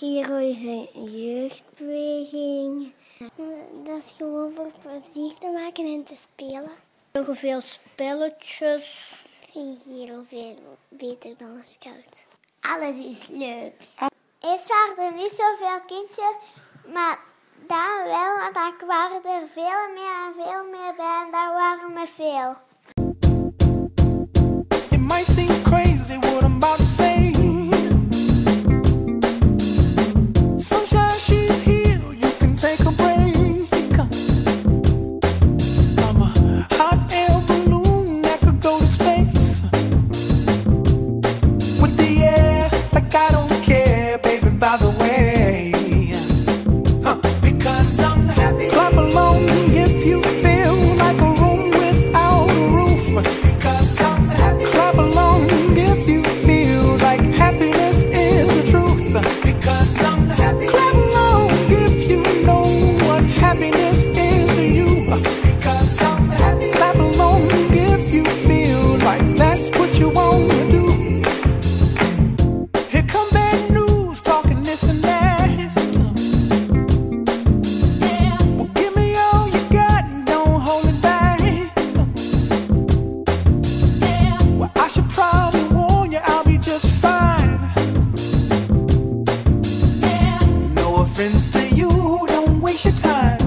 Giro is een jeugdbeweging. Dat is gewoon voor plezier te maken en te spelen. Heel veel spelletjes. Ik vind Giro veel beter dan een scout. Alles is leuk. Eerst waren er niet zoveel kindjes, maar dan wel, want dan waren er veel meer bij en dan waren we veel. It might seem crazy what I'm about to say. Sunshine, she's here, you can take a break. I'm a hot air balloon that could go to space. With the air, like I don't care, baby, by the way. Because I'm happy. Clap along if you feel like a room without a roof. Because I'm happy. Clap along if you feel like happiness is the truth. Because I'm happy. Clap along if you know what happiness is to you. Because I'm happy. Clap along if you feel like that's what you want to do. Here come bad news, talking this and that. Well, give me all you got and don't hold it back. Well, I should probably warn you, I'll be just fine. No offense to you, don't waste your time.